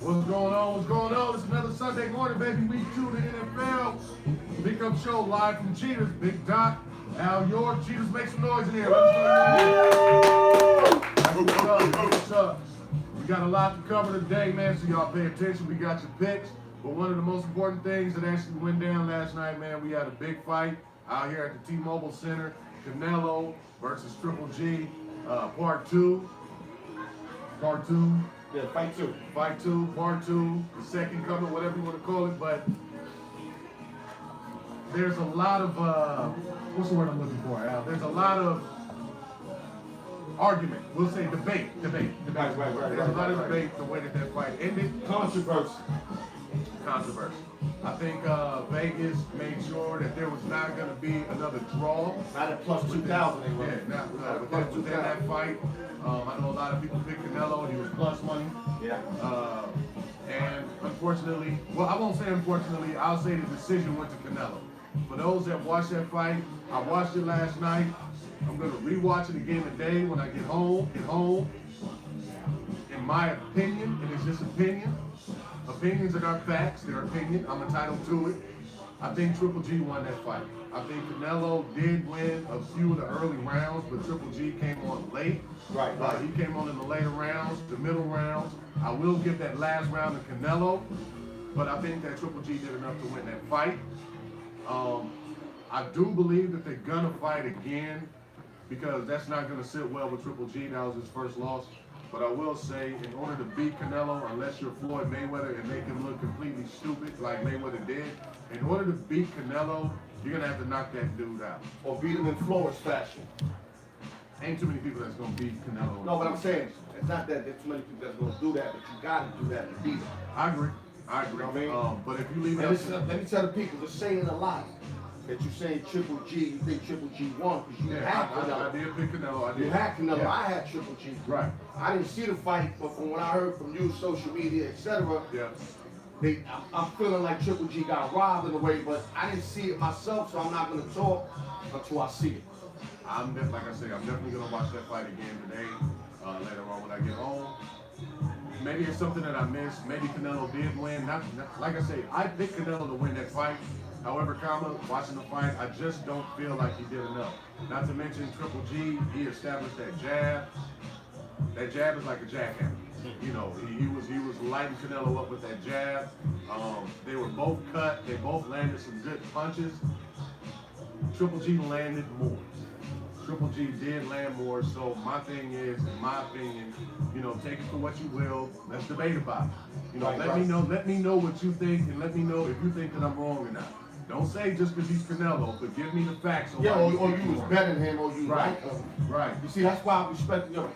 What's going on? What's going on? It's another Sunday morning, baby. Week 2 of the NFL. Pick up show live from Cheetahs. Big Doc, Al York. Cheetahs, make some noise in here. What's up? We got a lot to cover today, man, so y'all pay attention. We got your picks. But one of the most important things that actually went down last night, man, we had a big fight out here at the T-Mobile Center. Canelo versus Triple G, part 2. Yeah, fight 2. Fight 2, part 2, the second coming, whatever you want to call it, but there's a lot of, what's the word I'm looking for, Al? There's a lot of argument. We'll say debate. There's a lot of debate the way that fight ended. Controversy. I think Vegas made sure that there was not going to be another draw. Not at plus 2,000 anyway. Yeah, within that fight. I know a lot of people picked Canelo, and he was plus money. Yeah. And unfortunately, well, I won't say unfortunately, I'll say the decision went to Canelo. For those that watched that fight, I watched it last night. I'm going to rewatch it again today when I get home. In my opinion, and it's just opinion. Opinions are not facts, they're opinion. I'm entitled to it. I think Triple G won that fight. I think Canelo did win a few of the early rounds, but Triple G came on late. Right. He came on in the later rounds, the middle rounds. I will give that last round to Canelo, but I think that Triple G did enough to win that fight. I do believe that they're gonna fight again because that's not gonna sit well with Triple G. That was his first loss. But I will say, in order to beat Canelo, unless you're Floyd Mayweather and make him look completely stupid like Mayweather did, in order to beat Canelo, you're gonna have to knock that dude out. Or beat him in Flores fashion. Ain't too many people that's gonna beat Canelo. No, but I'm saying, it's not that there's too many people that's going to do that, but you got to do that to beat him. I agree. You know what I mean? But if you leave it And up to... let me tell the people, they're saying a lot. That you're saying Triple G, you think Triple G won because you had Canelo. I did pick Canelo. You had Canelo. Yeah. I had Triple G. Right. I didn't see the fight, but from what I heard from you, social media, etc., Yeah. I'm feeling like Triple G got robbed in a way, but I didn't see it myself, so I'm not going to talk until I see it. Like I say, I'm definitely gonna watch that fight again today, later on when I get home. Maybe it's something that I missed. Maybe Canelo did win. Like I say, I picked Canelo to win that fight. However, watching the fight, I just don't feel like he did enough. Not to mention Triple G, he established that jab. That jab is like a jackhammer. You know, he was lighting Canelo up with that jab. They were both cut. They both landed some good punches. Triple G landed more. Triple G did land more, so my thing is, in my opinion, you know, take it for what you will. Let's debate about it. You know, let me know what you think, and let me know if you think that I'm wrong or not. Don't say just because he's Canelo, but give me the facts. Yeah, or you was better than him, or you like him. Right. You see, that's why I respect your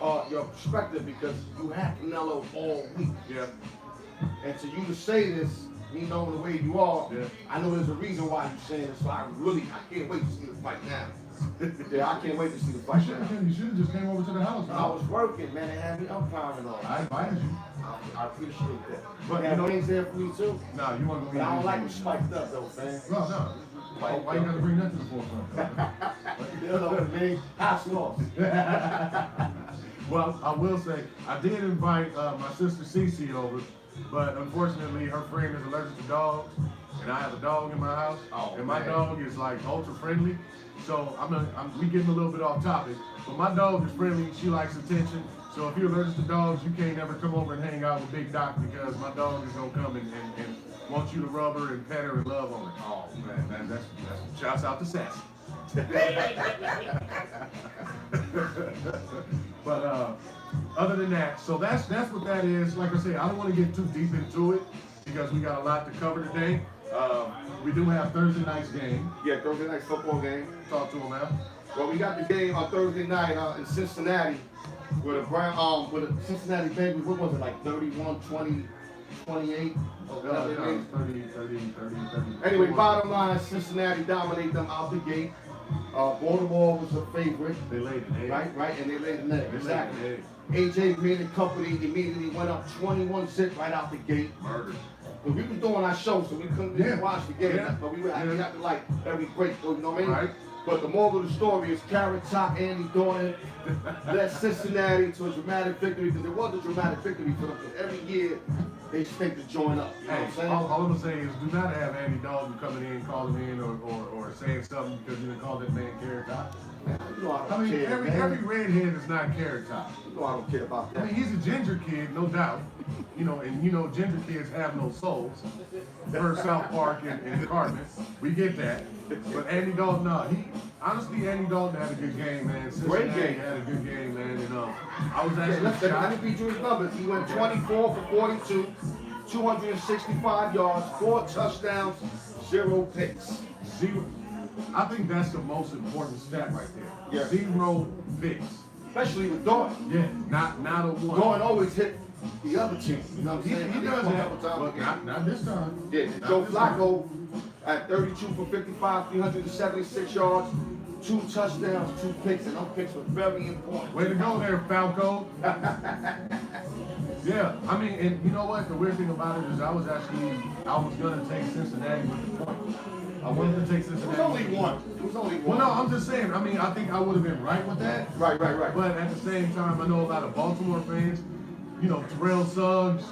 perspective, because you had Canelo all week. Yeah. And to you to say this, me knowing the way you are, yeah. I know there's a reason why you're saying this, so I can't wait to see the fight now. Yeah, I can't wait to see the fight now. You should have just came over to the house. I was working, man. They had me umpiring all. I invited you. I appreciate that. But you know, things there for me too. No, you want to go. But I don't like them spiked up though, man. No. Why you gotta bring that to the forefront? You know what I mean? House lost. Well, I will say, I did invite my sister Cece over, but unfortunately her friend is allergic to dogs, and I have a dog in my house, and my dog is like ultra friendly. So we getting a little bit off topic, but my dog is friendly. She likes attention. So if you're allergic to dogs, you can't ever come over and hang out with Big Doc because my dog is gonna come and want you to rub her and pet her and love on her. Oh man, that's shouts out to Sassy. But other than that, so that's what that is. Like I say, I don't want to get too deep into it because we got a lot to cover today. We do have Thursday night's game. Yeah, Thursday night's football game. Talk to him now. Well, we got the game on Thursday night in Cincinnati with a Cincinnati Bengals. What was it, like 31, 20, 28? Or whatever it is. 30. Anyway, bottom line, Cincinnati dominate them out the gate. Baltimore was a favorite. They laid an egg. Right, and they laid an egg. Exactly. AJ Green and company immediately went up 21-0 right out the gate. Murdered. But we was doing our show, so we couldn't really watch the game. Yeah. But we had to like every break, you know what I mean? Right. But the moral of the story is Carrot Top, Andy Dornan led Cincinnati to a dramatic victory, because it was a dramatic victory for them. Because every year they just take the joint up. You know what I'm saying? All I'm gonna say is do not have Andy Dalton coming in, calling in, or saying something because you didn't call that man Carrot Top. Man, you know I I don't mean, care, every man. redhead is not Carrot Top. You know I don't care about that. I mean, he's a ginger kid, no doubt. You know, and you know ginger kids have no souls. Per South Park and Cartman, we get that. But Andy Dalton, no, honestly, Andy Dalton had a good game, man. Great Cincinnati game. had a good game, man. And I was Yeah, actually let me shocked. beat you his numbers. He went 24 for 42, 265 yards, 4 touchdowns, 0 picks. Zero. I think that's the most important stat right there. Yeah. 0 picks. Especially with Dawn. Yeah, not a one. Dawn always hit the other team. You know what I'm saying? He does A that, couple times but a game. not this time. Yeah, Not Joe this time. Flacco at 32 for 55, 376 yards, 2 touchdowns, 2 picks, and those picks were very important. Way to go there, Falco. Yeah, I mean, and you know what? The weird thing about it is I was gonna take Cincinnati with the point. I wanted to take It Cincinnati. was only one. It was only one. Well, no, I'm just saying. I mean, I think I would have been right with that. Right. But at the same time, I know a lot of Baltimore fans. You know, Terrell Suggs,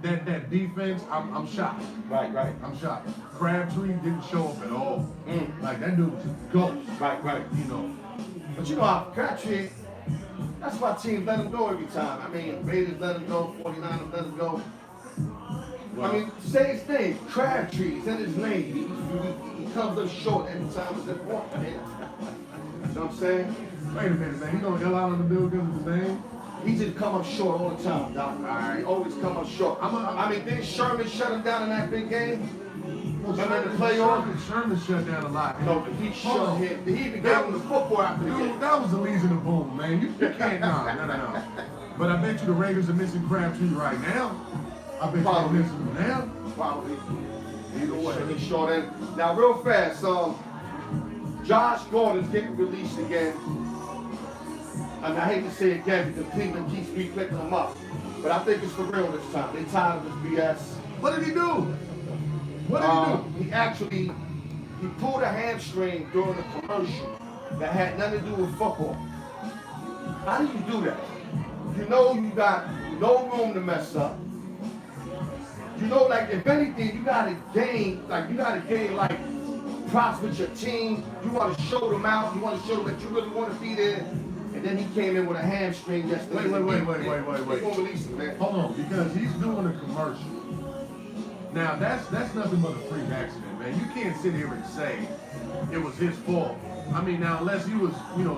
that defense. I'm shocked. Right. I'm shocked. Crabtree didn't show up at all. Mm. Like that dude was a ghost. Right. You know. But you know how Crabtree, that's why teams let him go every time. I mean, Raiders let him go, 49ers let him go. I mean, say his name, Crabtree, it's in his name. He comes up short every time it's important, man. You know what I'm saying? Wait a minute, man. You gonna yell out on the dude because of his name? He just come up short all the time, Doc. Alright. He always come up short. I mean, didn't Sherman shut him down in that big game? Remember in the playoff? Sherman shut down a lot. No, but he shut him. He even gave him the football after the Dude, game. that was the Legion of Boom, man. You can't, no. But I bet you the Raiders are missing Crabtree right now. I bet you they're Probably. missing him now. Probably. Either way. He's short end. Now, real fast, Josh Gordon's getting released again. I mean, I hate to say it again because Cleveland keeps repicking him up. But I think it's for real this time. They're tired of this BS. What did he do? What did he do? He pulled a hamstring during a commercial that had nothing to do with football. How do you do that? You know you got no room to mess up. You know, like, if anything, you gotta gain props with your team. You want to show them out. You want to show them that you really want to be there. And then he came in with a hamstring yesterday. Wait. They're gonna release him, man. Hold on, because he's doing a commercial. Now, that's nothing but a freak accident, man. You can't sit here and say it was his fault. I mean, now, unless he was,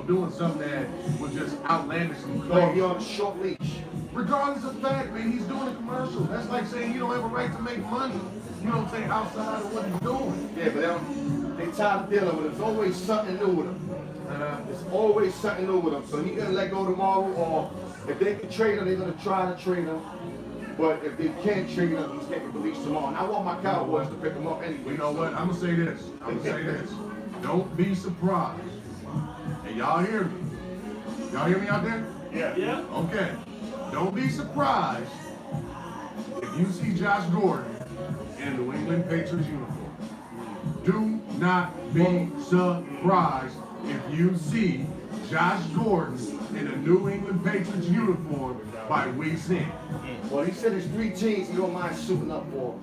doing something that was just outlandishly No, crazy. he on a short leash. Regardless of fact, man, he's doing a commercial. That's like saying you don't have a right to make money. You don't say outside of what he's doing. Yeah, but they tired of dealing with him. There's always something new with him. There's always something new with him. So he's gonna let go tomorrow, or if they can trade him, they're gonna try to trade him. But if they can't trade him, he's getting released tomorrow. And I want my Cowboys to pick him up anyway. You know what? I'm gonna say this. Don't be surprised. And y'all hear me? Y'all hear me out there? Yeah. Okay. Don't be surprised if you see Josh Gordon in a New England Patriots uniform. Do not be surprised if you see Josh Gordon in a New England Patriots uniform by week's end. Well, he said there's 3 teams he don't mind suiting up for.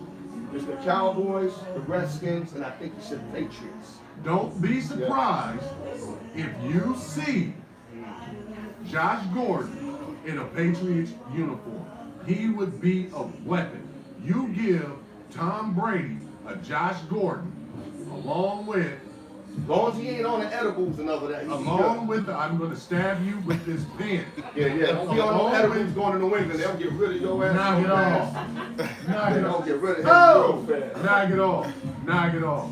There's the Cowboys, the Redskins, and I think he said the Patriots. Don't be surprised if you see Josh Gordon in a Patriots uniform. He would be a weapon. You give Tom Brady a Josh Gordon along with As long as he ain't on the edibles and all of that, he's along with I'm going to stab you with this pen. Yeah. Don't be on the edibles going to New England. They'll get rid of your ass. Knock it off. Knock it They'll off. get rid of him Oh! real fast. Knock it off. Knock it off.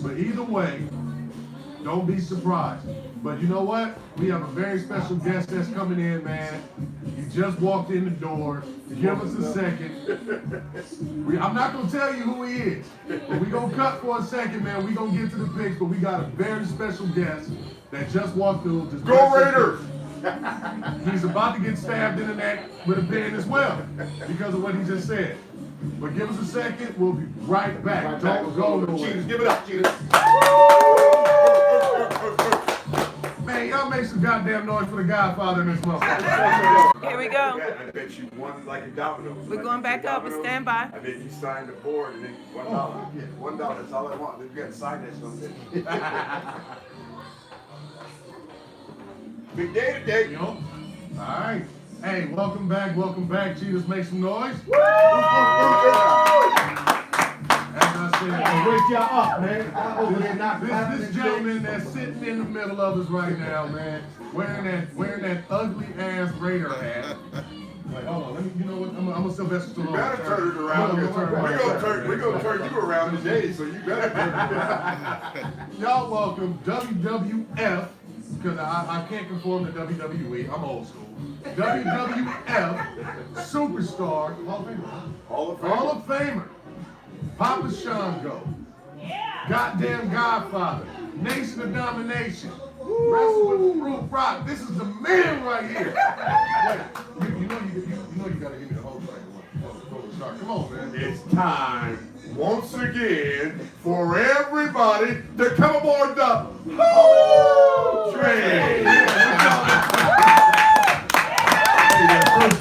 But either way, don't be surprised. But you know what? We have a very special guest that's coming in, man. He just walked in the door. Give us a second. I'm not going to tell you who he is. But we're going to cut for a second, man. We're going to get to the picks, but we got a very special guest that just walked through. Just Go Raiders! He's about to get stabbed in the neck with a pen as well because of what he just said. But give us a second. We'll be right back. Don't go nowhere. Cheetahs, give it up, Cheetahs. Man, Hey, y'all make some goddamn noise for the Godfather in this motherfucker. Here we go. I bet you won like a domino. We're going back up and stand by. I bet you signed the board and then $1. $1, that's all I want. You gotta sign that someday. Big day today. Yo. Alright. Hey, welcome back, Cheetahs, make some noise. As I said, Wake y'all up, man. I over there not this gentleman that's sitting in the middle of us right now, man, wearing that ugly ass Raider hat. Like, hold on, let me, you know what? I'm a Sylvester Stallone. You better turn it around. We're gonna turn you around today, so you better turn it around. Y'all welcome WWF, because I can't conform to WWE. I'm old school. WWF Superstar Hall Hall of Famer. Papa Shango. Goddamn Godfather. Nation of Domination. Wrestle with Fruit Rock. This is the man right here. Wait, you know you gotta give me the whole track. Come on, man. It's time once again for everybody to come aboard the Whole Train.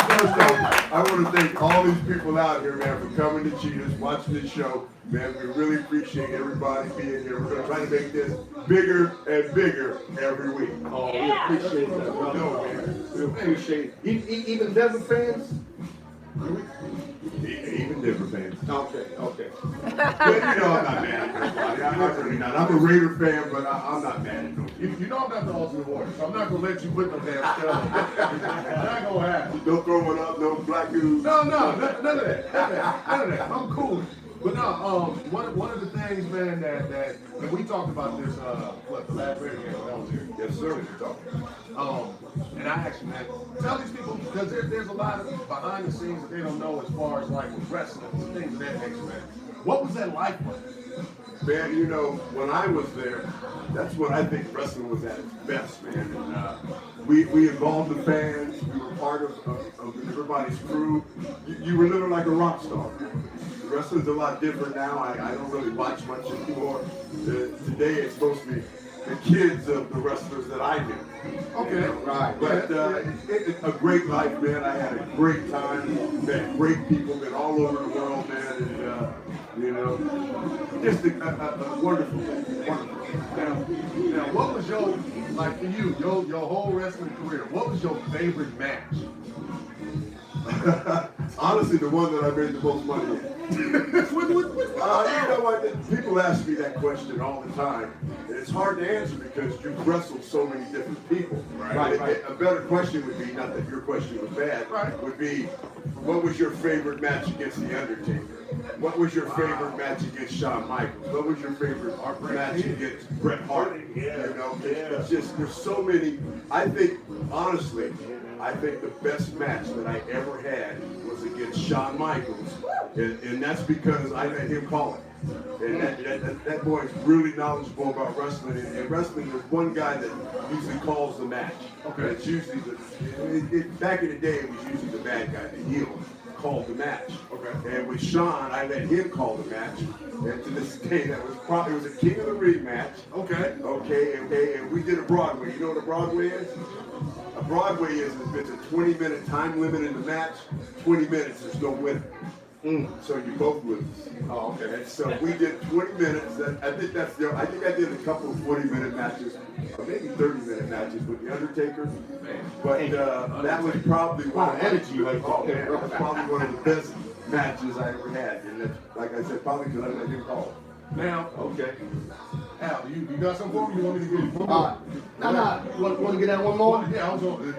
First off, I want to thank all these people out here, man, for coming to Cheetahs, watching this show. Man, we really appreciate everybody being here. We're going to try to make this bigger and bigger every week. Oh, we appreciate that, brother. No, man. We appreciate it. Even Denver fans? Even Denver fans. Okay. But you know, I'm not mad at nobody. I'm really not. I'm a Raider fan, but I'm not mad at nobody. You know I'm not the Ultimate Warrior, so I'm not gonna let you put no damn stuff on. It's not gonna happen. Don't throw one up, no black dudes. No, none of that. I'm cool. But no, one of the things, man, that and we talked about this, the last radio game when I was here. Yes, sir. And I actually, man, tell these people, because there's a lot of behind the scenes that they don't know as far as like with wrestling and things of that nature, man. What was that like, man? Man, you know, when I was there, that's when I think wrestling was at its best, man. And we involved the fans. We were part of everybody's crew. You were living like a rock star. Wrestling's a lot different now. I don't really watch much anymore. Today it's mostly the kids of the wrestlers that I knew. Okay. You know, right. But it's a great life, man. I had a great time. Met great people. Been all over the world, man. And you know, just a wonderful thing. Wonderful. Now, what was your, like for you, your whole wrestling career, what was your favorite match? Honestly, the one that I made the most money in. You know what? People ask me that question all the time. And it's hard to answer because you've wrestled so many different people. Right. A better question would be, not that your question was bad, would be, what was your favorite match against The Undertaker? What was your favorite match against Shawn Michaels? What was your favorite match against Bret Hart? You know, it's just, there's so many. I think, honestly, the best match that I ever had was against Shawn Michaels, and that's because I let him call it. And that boy is really knowledgeable about wrestling. And wrestling, there's one guy that usually calls the match. Okay. It's usually back in the day, it was usually the bad guy, the heel, called the match. Okay. And with Shawn, I let him call the match. And to this day, it was a King of the Ring match. Okay. And we did a Broadway. You know what a Broadway is? A Broadway is if it's a 20-minute time limit in the match, 20 minutes, there's no winner. So you both lose. Oh, okay. And so we did 20 minutes. I think I did a couple of 40-minute matches, or maybe 30-minute matches with The Undertaker. But that was probably one of energy right there. That was probably one of the best matches I ever had. And that's, like I said, probably because I let him call it. Now, okay. Al, you got something for me? You want me to give you one more? No. Want to get that one more? Yeah, I was on.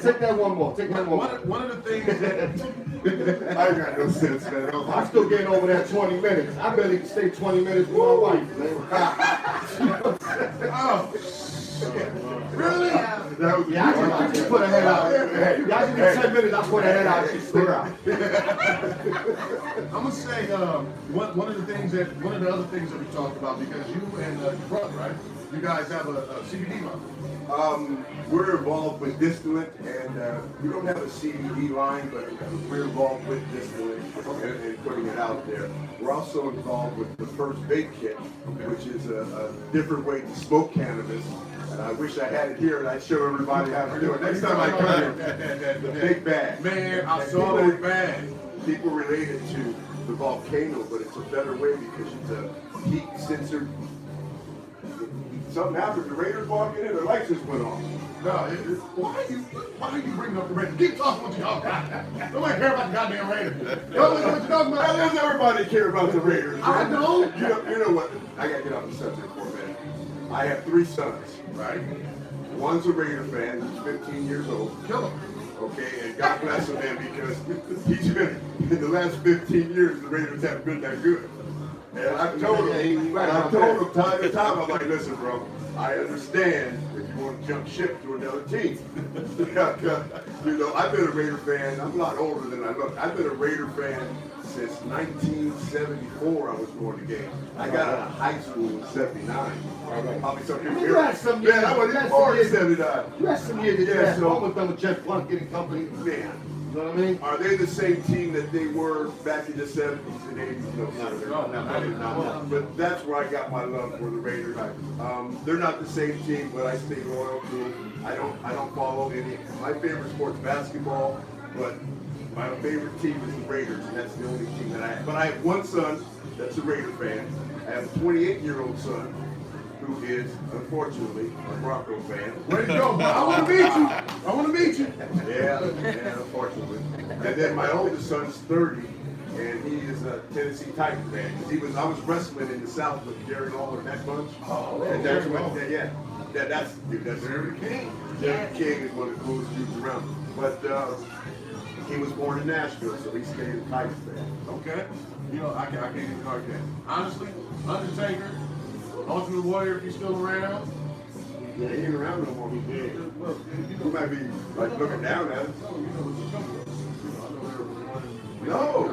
Take that one more. Take that one more. One of the things that I ain't got no sense, man. I'm still getting over that 20 minutes. I barely can stay 20 minutes with my wife, man. Oh, really? That was I just put her head out. Y'all give me 10 minutes, I put her head out. She's still out. I'm gonna say one of the other things that we talked about, because you and your brother, right? You guys have a CBD line. We're involved with Distillant, and we don't have a CBD line, but we're involved with Distillant and putting it out there. We're also involved with the First Vape Kit, which is a different way to smoke cannabis. And I wish I had it here and I'd show everybody how to do it. Next time I come here, the big bag. Man, I saw that bag. People relate it to the volcano, but it's a better way because it's a heat sensor. Something happened, the Raiders walk in and their lights just went off. No, why are you bringing up the Raiders? Keep talking what you talking about. Nobody care about the goddamn Raiders. Don't what you talking How about. does everybody care about the Raiders? I know. You know what? I gotta get off the subject for a minute. I have 3 sons. Right? One's a Raider fan, he's 15 years old. Kill him. Okay, and God bless him, man, because he's been, in the last 15 years, the Raiders haven't been that good. And I've told him time and time, I'm like, listen, bro, I understand if you want to jump ship to another team. You know, I've been a Raider fan, I'm a lot older than I look. I've been a Raider fan since 1974. I was going to games. I got out of high school in 79. Probably some people You had some years. Man, I wasn't even born in 79. You had some years that you Yeah, had so- almost done with Jeff Plunkett and company. Man, You know what I mean? are they the same team that they were back in the 70s and 80s? No, sir. No. But that's where I got my love for the Raiders. They're not the same team, but I stay loyal to them. I don't follow any. My favorite sport's basketball, but my favorite team is the Raiders, and that's the only team that I have. But I have one son that's a Raider fan. I have a 28-year-old son who is, unfortunately, a Bronco fan. Way to go, boy. I want to meet you. I want to meet you. Yeah, unfortunately. And then my oldest son's 30, and he is a Tennessee Titans fan. I was wrestling in the South with Jerry Lawler and that bunch. Oh, and that's Jerry what, Lawler. yeah. That's Jerry King. Jerry King is one of the coolest dudes around. But he was born in Nashville, so he stayed a Titans fan. Okay. You know, I can't even argue that. Honestly, Undertaker, Ultimate Warrior, if he's still around. Yeah, he ain't around no more. He dead. He might be like looking down at us. No.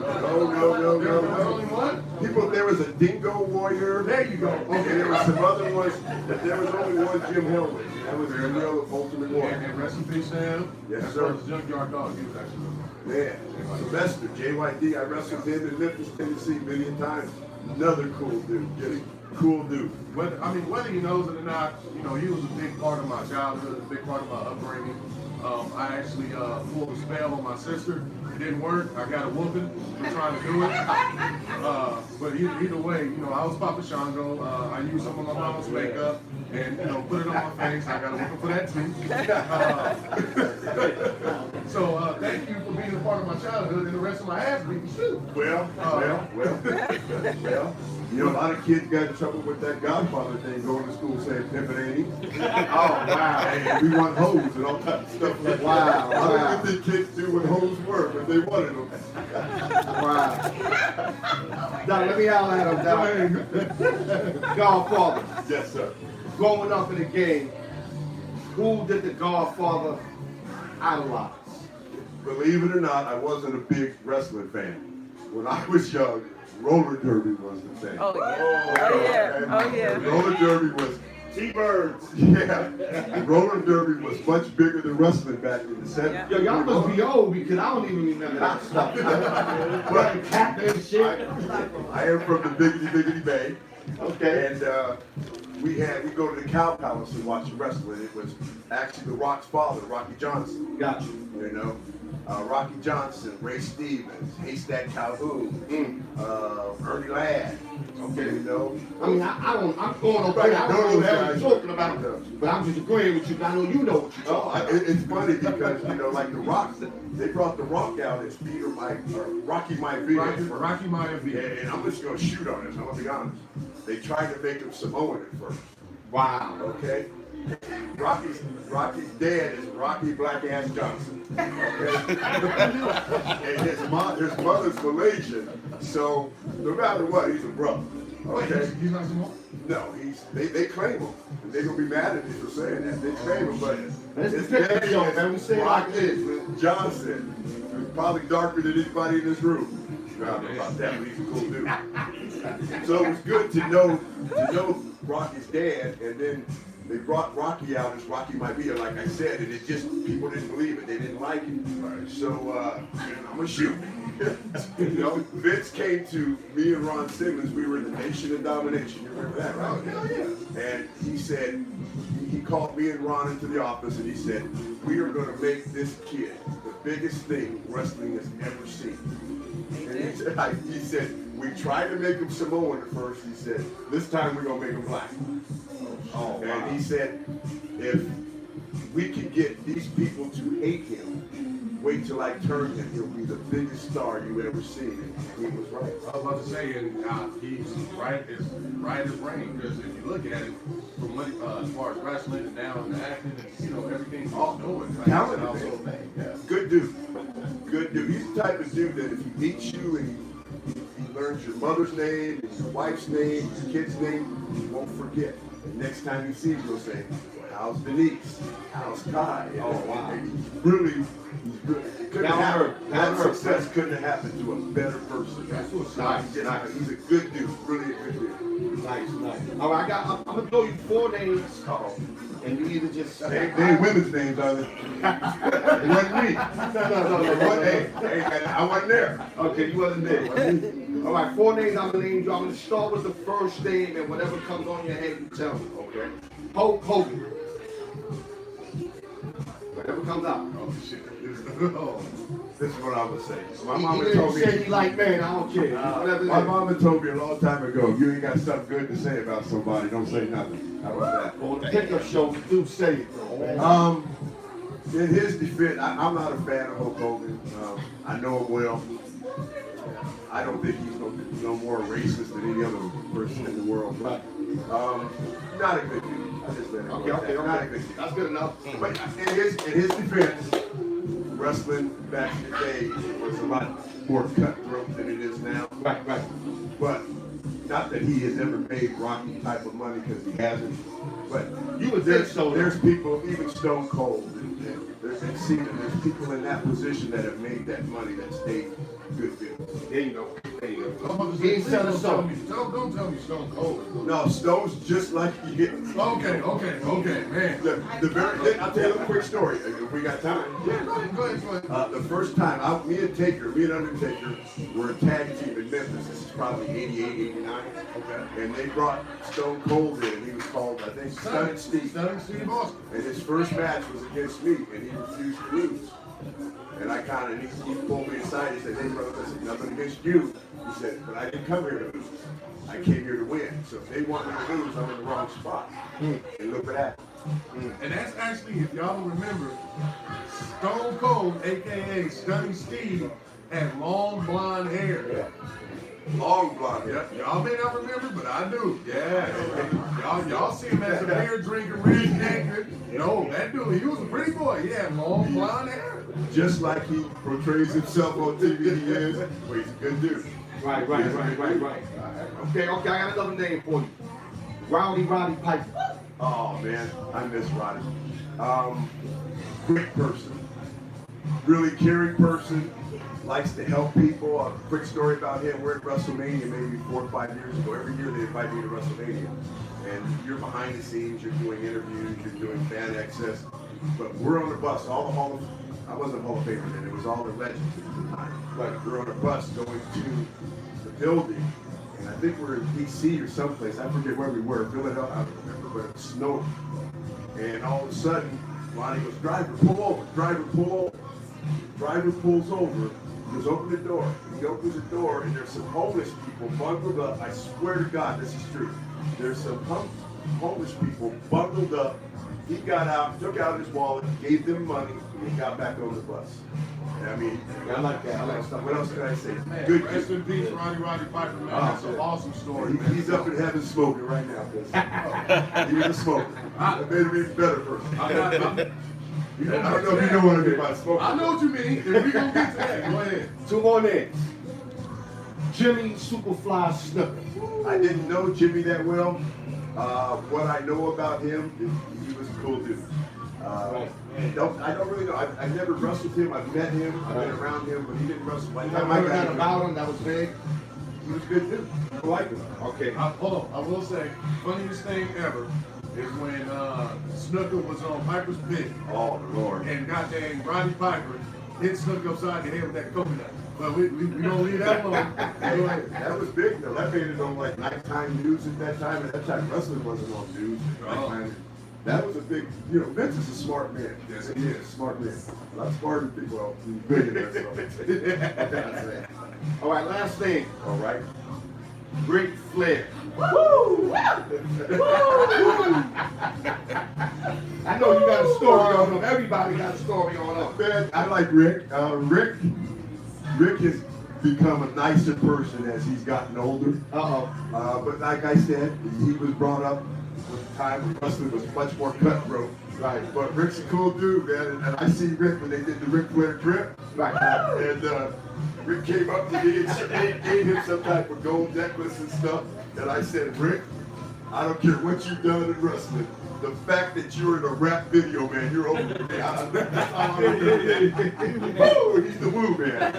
There's only one? People, there was a Dingo Warrior. There you go. Okay, there was some other ones, but there was only one Jim Hellman. That was the real Ultimate Warrior. And rest in peace, Sam. Yes, As sir. far as Junkyard Dog, he was actually. Yeah, Sylvester, JYD, I wrestled him in Memphis, Tennessee, a million times. Another cool dude, just cool dude. Whether he knows it or not, you know, he was a big part of my childhood, a big part of my upbringing. I actually pulled a spell on my sister. It didn't work. I got a whooping for trying to do it. But either way, you know, I was Papa Shango. I used some of my mama's makeup and, you know, put it on my face. I got a whooping for that too. So thank you for being a part of my childhood and the rest of my ass beating too. Well, you know, a lot of kids got in trouble with that Godfather thing, going to school saying pimpin' ain't he? Oh, wow. And we want hoes and all types of stuff like that. Wow. I don't think kids do what hoes were, but they wanted them. Wow. Now, let me out at him, Godfather. Yes, sir. Growing up in the game, who did the Godfather idolize? Believe it or not, I wasn't a big wrestling fan. When I was young, roller derby was the thing. Oh, yeah. Oh, yeah. Oh, yeah. Roller derby was T-Birds. Yeah. Roller derby was much bigger than wrestling back in the 70s. Yo, y'all must be old because I don't even remember that stuff. Right, captain and shit. I am from the Biggity Bay. Okay. And we go to the Cow Palace and watch wrestling. It was actually The Rock's father, Rocky Johnson. Got you. You know, Rocky Johnson, Ray Stevens, Haystack Calhoun, Ernie Ladd. Okay, you know. I mean, I'm going okay. I don't know what you're talking about, but I'm just agreeing with you. I know you know what you're talking about. It's funny because, you know, like the Rock, they brought the Rock out as Peter Rocky Maivia. Rocky Maivia. And I'm just going to shoot on this, I'm going to be honest. They tried to make him Samoan at first. Wow. Okay? Rocky's dad is Rocky Black Ass Johnson. Okay? And his mother's Malaysian. So no matter what, he's a brother. Okay? He's not Samoan? No, they claim him. And they're gonna be mad at me for saying that. They claim him, but Let's pick that show, man. We say it like this. Johnson. He's probably darker than anybody in this room. I don't know about that, but he's a cool dude. So it was good to know Rocky's dad, and then they brought Rocky out as Rocky Maivia, like I said, and it just, people didn't believe it. They didn't like it. Right. So, I'm gonna shoot. You know, Vince came to me and Ron Simmons. We were in the Nation of Domination. You remember that, right? Oh, hell yeah. And he said, he called me and Ron into the office and he said, we are going to make this kid the biggest thing wrestling has ever seen. And he said, we tried to make him Samoan at first. He said, this time we're going to make him black. Oh, wow. And he said, if we could get these people to hate him, wait till I turn him, he'll be the biggest star you ever seen. And he was right. I was about to say, and he's right as rain, because if you look at it, from what, as far as wrestling and now and the acting, and, you know, everything he's doing. Like, Talented, man. Yeah. Good dude. Good dude. He's the type of dude that if he meets you and he learns your mother's name, and your wife's name, your kid's name, he won't forget. And next time he sees you, he'll say, how's Denise? How's Kai? Oh, wow. He's really couldn't happen. That success couldn't have happened to a better person. That's what's Nice. He's a good dude. Really a good dude. Nice. All right, I'm gonna throw you 4 names, and you either just They ain't women's names, are they? It wasn't me. No. Hey, I wasn't there. Okay, you wasn't there. All right, 4 names I'm gonna name you. I'm gonna start with the first name, and whatever comes on your head, you tell me. Okay. Hulk Hogan. Whatever comes out. Oh shit. This is what I would say. My He mama didn't told me. say he like man. I don't care. Whatever. My mama told me a long time ago, you ain't got something good to say about somebody, don't say nothing. How about On the pickup show, we do say it. that? In his defense, I'm not a fan of Hulk Hogan. I know him well. I don't think he's no more racist than any other person in the world. But not a good dude. I just let him go. Okay. Not a good dude. That's good enough. But in his defense, wrestling back in the day was a lot more cutthroat than it is now. Right. But not that he has ever made Rocky type of money, because he hasn't. But You would think so. there's people, even Stone Cold, and there's Cena, there's people in that position that have made that money that stayed good dudes. There you go. He ain't selling soap. Don't tell me Stone Cold. No, Stone's just like you. Okay, man. I'll tell you a quick story if we got time. Yeah, go ahead. The first time, me and Undertaker were a tag team in Memphis. This is probably 88, 89. Okay. And they brought Stone Cold in. He was called, I think, Stunning Steve. Stunning Steve Austin. And his first match was against me, and he refused to lose. And I he pulled me aside. He said, hey, brother, I said, nothing against you. He said, but I didn't come here to lose. I came here to win. So if they want me to lose, I'm in the wrong spot. And look at that. And that's actually, if y'all don't remember, Stone Cold, a.k.a. Stunning Steve, had long blonde hair. Yeah. Long blonde hair. Yep. Y'all may not remember, but I do. Yeah. Y'all see him as a beer drinker, redneck. No, that dude, he was a pretty boy. He had long blonde hair. Just like he portrays himself on TV, he is. But he's a good dude. Right. Okay, I got another name for you. Roddy Piper. Oh man, I miss Roddy. Great person. Really caring person. Likes to help people. A quick story about him. We're at WrestleMania maybe 4 or 5 years ago. Every year they invite me to WrestleMania. And you're behind the scenes, you're doing interviews, you're doing fan access. But we're on the bus, I wasn't Hall of Famer then, it was all the legends at the time. But we're on a bus going to the building. And I think we're in DC or someplace. I forget where we were. Philadelphia, I don't remember, but it was snowing. And all of a sudden, Ronnie goes, driver, pull over. Driver pulls over. He goes, open the door. He opens the door, and there's some homeless people bundled up. I swear to God, this is true. There's some homeless people bundled up. He got out, took out his wallet, gave them money, and he got back on the bus. And I mean, I like that. I like stuff. What else can I say? Man, Good rest kid. in peace, Roddy Piper, man. That's an awesome story, man. He's up in heaven smoking right now. He was a smoker. That made him even better person. I don't know if you know what I mean by smoking. I know what you mean. If we gonna get to that, go ahead. 2 more names. Jimmy Superfly Snooker. I didn't know Jimmy that well. What I know about him is he was a cool dude. I don't really know. I never wrestled him. I've met him. I've been around him, but he didn't wrestle. By the time I Heard got that him, about him? That was big. he was a good dude. I like him. Okay. Hold on. I will say, funniest thing ever. is when Snooker was on Piper's Pit. Oh, Lord. And goddamn Roddy Piper hit Snooker upside the head with that coconut. But we don't leave that alone. That was big though. That made it on like nighttime news at that time. At that time, wrestling wasn't on news. Nighttime. That was a big, Vince is a smart man. Yes, he is a smart man. A lot smarter than people. Well, he's billionaire, so. All right, last thing. All right. Ric Flair. Woo! I know you got a story on him. Everybody got a story on him. Man, I like Rick. Rick has become a nicer person as he's gotten older. But like I said, he was brought up with a time when wrestling was much more cutthroat. Right. But Rick's a cool dude, man. And I see Rick when they did the Ric Flair trip. Right. And Rick came up to me and gave him some type of gold necklace and stuff. And I said, Rick, I don't care what you've done in wrestling. The fact that you're in a rap video, man, you're over me. Woo, he's the woo, man.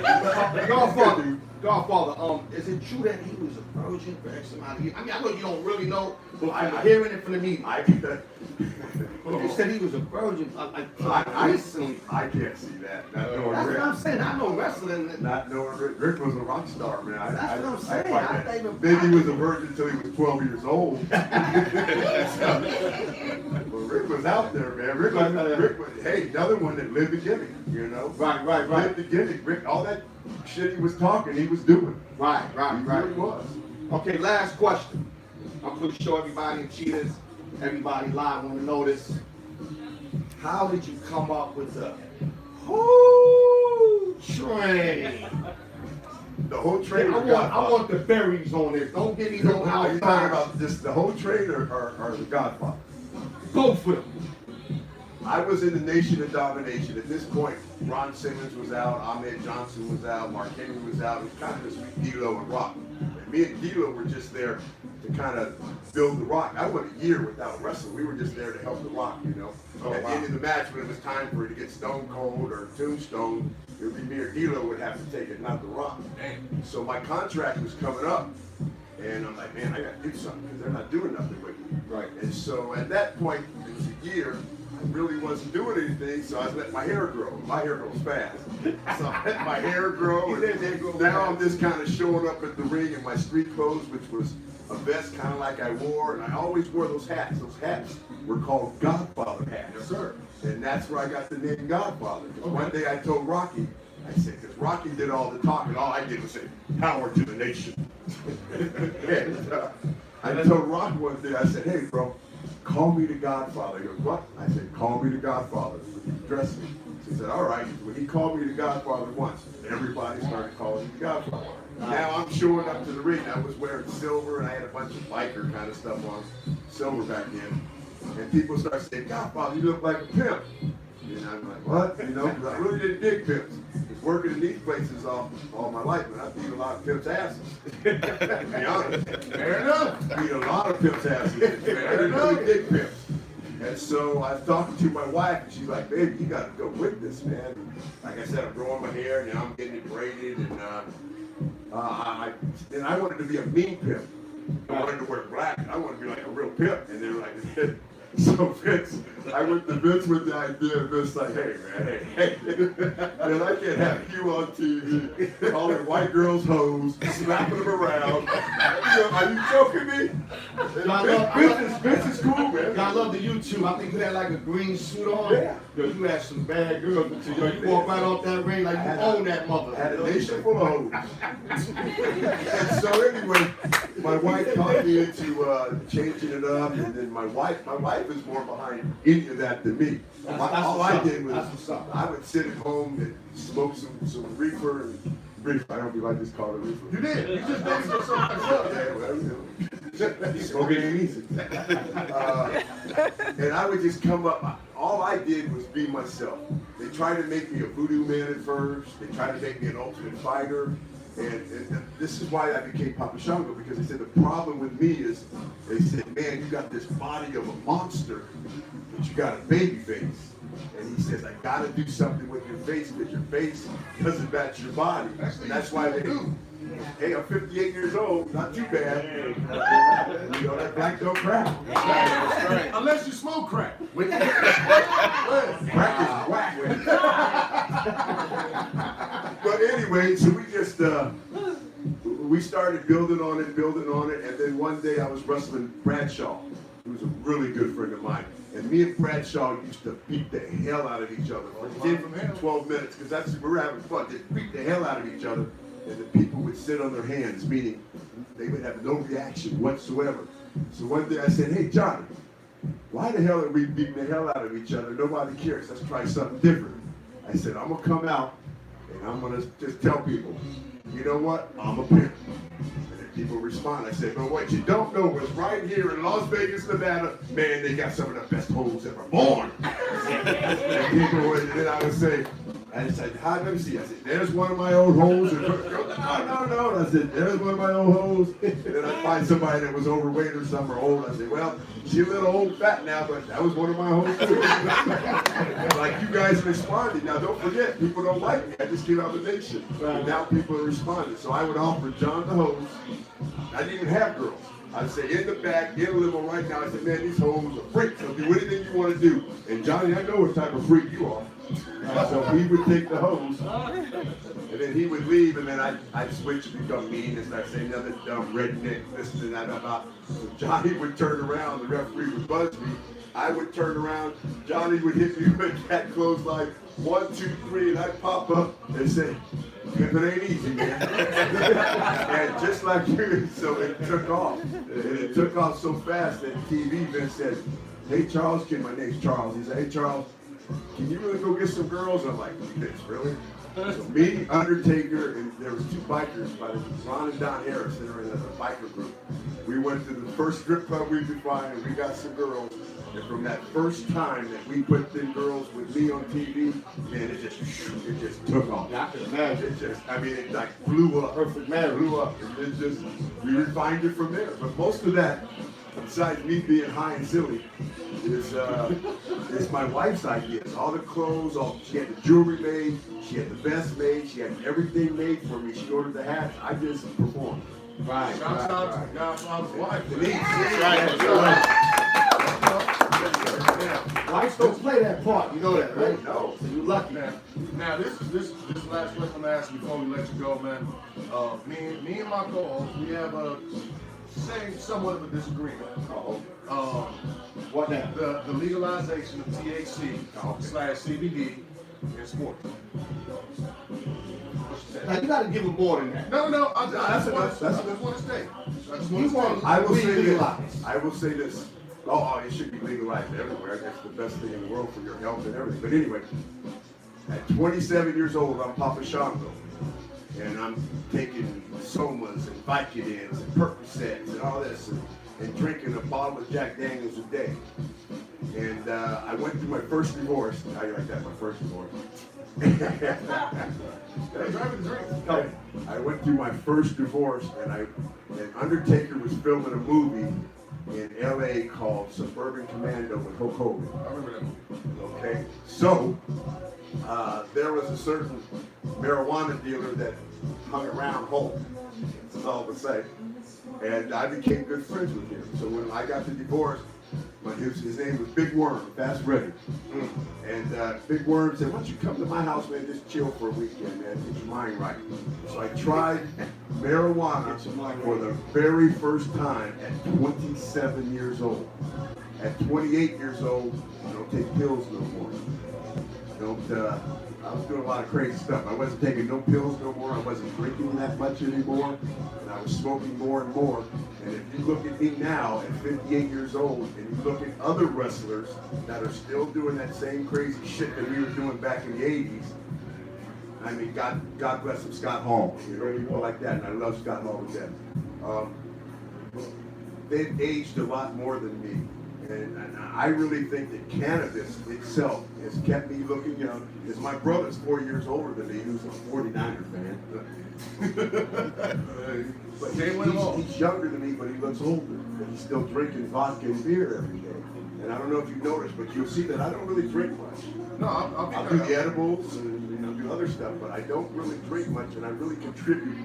Godfather, is it true that he was a virgin for X amount of years? I mean, I know you don't really know, but I'm hearing it from the media. You said he was a virgin. I can't see that. Not knowing That's Rick. what I'm saying. I know wrestling. Not knowing Rick. Rick was a rock star, man. That's what I'm saying. I find that. Maybe he was a virgin until he was 12 years old. But Rick was out there, man. Rick was, hey, another one that lived the gimmick, Right. Lived the gimmick. Rick, all that shit he was talking, he was doing. Right. He really was. Okay, last question. I'm pretty sure everybody in Cheetahs, everybody live want to know this. How did you come up with the whole train? The whole train. I want the berries on this. Don't give me no Are you talking outside. about just the whole train or the Godfather? Both of them. I was in the Nation of Domination. At this point, Ron Simmons was out, Ahmed Johnson was out, Mark Henry was out. It was kind of just me, D'Lo, and Rock. And me and D'Lo were just there to kind of build the Rock. I went a year without wrestling. We were just there to help the Rock, At the end of the match, when it was time for it to get Stone Cold or Tombstone, it would be me or D'Lo would have to take it, not the Rock. So my contract was coming up. And I'm like, man, I got to do something because they're not doing nothing with me. Right. And so at that point, it was a year. I really wasn't doing anything, so I let my hair grow. My hair grows fast. So I let my hair grow, and now I'm just kind of showing up at the ring in my street clothes, which was a vest kind of like I wore, and I always wore those hats. Those hats were called Godfather hats. Yes, sir. And that's where I got the name Godfather. One day I told Rocky, I said, because Rocky did all the talking, all I did was say, power to the nation. And I told Rocky one day, I said, hey, bro, call me the Godfather. He goes, what? I said, call me the Godfather. He dressed me. So he said, all right. When he called me the Godfather once, everybody started calling me the Godfather. Now I'm showing up to the ring. I was wearing silver, and I had a bunch of biker kind of stuff on, silver back then. And people start saying, Godfather, you look like a pimp. And I'm like, what? Because I really didn't dig pimps. Just working in these places all my life, and I beat a lot of pimps' asses. To be honest. Fair enough. Beat a lot of pimps' asses. I didn't really dig pimps. And so I was talking to my wife, and she's like, baby, you got to go with this, man. Like I said, I'm growing my hair, now I'm getting it braided, and I wanted to be a mean pimp. I wanted to wear black, and I wanted to be like a real pimp. And they were like, so Vince, I went to Vince with the idea, and Vince like, hey man, hey, man, I can't have you on TV calling white girls hoes, slapping them around. Are you joking me? Vince is cool, man. I love the YouTube. I think you had like a green suit on. Yeah. Yo, you had some bad girls, but you walk right off that ring like you own that mother. I had a nation full of hoes. And so anyway, my wife talked me into changing it up, and then my wife is more behind any of that than me. All I did was I would sit at home and smoke some reefer and reefer. I don't know if you like this called a reefer. You did. You just named yourself myself. Yeah, well, smoking ain't easy. And I would just come up. All I did was be myself. They tried to make me a voodoo man at first. They tried to make me an ultimate fighter. And this is why I became Papa Shango, because they said the problem with me is, they said, man, you got this body of a monster, but you got a baby face. And he says, I gotta do something with your face, because your face doesn't match your body. And that's why they do. Hey, I'm 58 years old, not too bad. You know, that black don't crack. That's right. Unless you smoke crack. Crack is whack. But anyway, so we just, we started building on it, and then one day I was wrestling Bradshaw, who was a really good friend of mine. And me and Bradshaw used to beat the hell out of each other for 10 to 12 minutes, because we were having fun. Just beat the hell out of each other, and the people would sit on their hands, meaning they would have no reaction whatsoever. So one day I said, hey, Johnny, why the hell are we beating the hell out of each other? Nobody cares. Let's try something different. I said, I'm going to come out, and I'm going to just tell people, you know what? I'm a pimp. People respond. I said, but what you don't know is right here in Las Vegas, Nevada, man, they got some of the best hoes ever born. And people would, and then I would say, I said, let me see. I said, there's one of my old hoes. And no. I said, there's one of my old hoes. And then I'd find somebody that was overweight or something or old. I said, well, she's a little old fat now, but that was one of my hoes too. Like you guys responded. Now don't forget, people don't like me. I just came out the nation. And now people are responding. So I would offer John the hose. I didn't even have girls. I'd say, in the back, get a limo right now. I said, man, these hoes are freaks. So do anything you want to do. And Johnny, I know what type of freak you are. So he would take the hose, and then he would leave, and then I'd switch and become mean and start saying another dumb redneck, this and that about. So Johnny would turn around, the referee would buzz me. I would turn around, Johnny would hit me with that clothesline, 1, 2, 3, and I'd pop up and say, it ain't easy, man. And just like you, so it took off. And it took off so fast that TV then said, hey, Charles, my name's Charles. He said, hey, Charles, can you really go get some girls? I'm like, this, really? So me, Undertaker, and there was 2 bikers by the Ron and Don Harris that are in a biker group. We went to the first strip club we could find, and we got some girls. And from that first time that we put them girls with me on TV, man, it just took off. I can imagine. It like blew up. Perfect man. Blew up. And it just, we refined it from there. But most of that, besides me being high and silly, is my wife's ideas. All the clothes, she had the jewelry made, she had the vest made, she had everything made for me. She ordered the hats. I just performed. Right. Shout out to Godfather's wife. Wives don't play that part, you know that, right? No. So you're lucky. Now this last question I'm gonna ask you before we let you go, man. Me and my co-host, we have somewhat of a disagreement. What now? The legalization of THC / CBD in sports. Now you gotta give him more than that. No. I just want to stay. I will say this. Oh, it should be legalized everywhere. That's the best thing in the world for your health and everything. But anyway, at 27 years old, I'm Papa Shango. And I'm taking Somas and Vicodins and Percocets and all this and drinking a bottle of Jack Daniels a day. And I went through my first divorce. How you like that? My first divorce. I went through my first divorce, and Undertaker was filming a movie in LA called Suburban Commando with Hulk Hogan. I remember that movie. Okay, so there was a certain marijuana dealer that hung around Hulk. That's all to say. And I became good friends with him. So when I got the divorce, his name was Big Worm, Fast Ready. And Big Worm said, why don't you come to my house, man, just chill for a weekend, man, get your mind right. So I tried marijuana for the very first time at 27 years old. At 28 years old, I don't take pills no more. I was doing a lot of crazy stuff. I wasn't taking no pills no more. I wasn't drinking that much anymore. And I was smoking more and more. And if you look at me now at 58 years old, and you look at other wrestlers that are still doing that same crazy shit that we were doing back in the 80s, I mean, God bless him, Scott Hall. You know, people like that, and I love Scott Hall to death. They've aged a lot more than me. And I really think that cannabis itself has kept me looking young. Because my brother's 4 years older than me, who's a 49er fan. But he's younger than me, but he looks older. And he's still drinking vodka and beer every day. And I don't know if you've noticed, but you'll see that I don't really drink much. No, I'll do the edibles and do other stuff, but I don't really drink much, and I really contribute.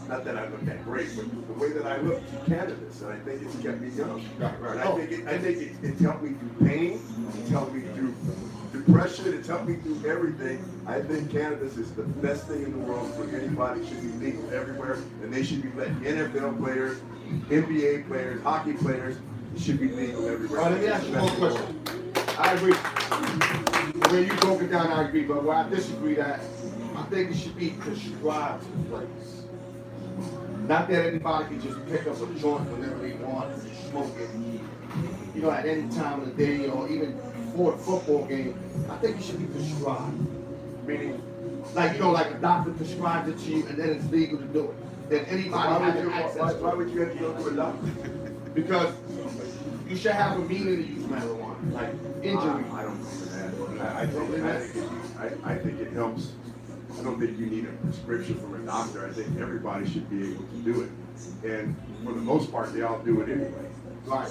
Not that I look that great, but the way that I look to cannabis, and I think it's kept me young. Right. And I think it's helped me through pain. It's helped me through depression. It's helped me through everything. I think cannabis is the best thing in the world for anybody. It should be legal everywhere, and they should be letting NFL players, NBA players, hockey players, it should be legal everywhere. All right, let me ask you one question. I agree. The way you broke it down, I agree, but where I disagree that, I think it should be prescribed to the players. Not that anybody can just pick up a joint whenever they want and smoke it, you know, at any time of the day or even before a football game. I think it should be prescribed. Meaning, like, you know, like a doctor prescribes it to you and then it's legal to do it. Then anybody has access to it. Why would you have to go to a doctor? Because you should have a meaning to use marijuana, like injury. I don't believe that. I think it helps. I don't think you need a prescription from a doctor. I think everybody should be able to do it. And for the most part, they all do it anyway. Right.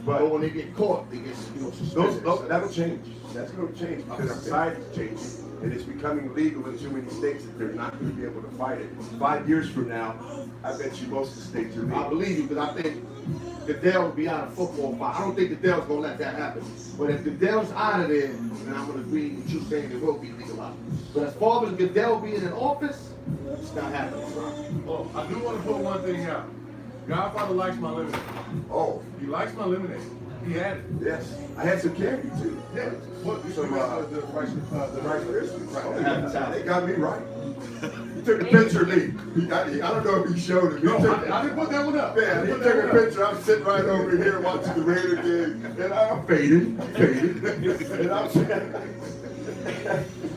But when they get caught, they get, you know, suspended. That'll change. That's going to change because society's changing. And it's becoming legal in too many states that they're not going to be able to fight it. 5 years from now, I bet you most of the states are legal. I believe you, because I think Goodell will be out of football fight. I don't think Goodell's going to let that happen. But if Goodell's out of there, then I'm going to agree with you saying it will be legalized. But as far as Goodell being in office, it's not happening. Oh, I do want to put one thing out. Godfather likes my lemonade. Oh, He likes my lemonade. He had it. yes. I had some candy too. Yeah. What? You Some, the Rice Krispies. Right. They got me right. He took a picture of me. I don't know if he showed it. No, I didn't put that one up. Man, he took a picture. I'm sitting right over here watching the Raider game, and I'm faded,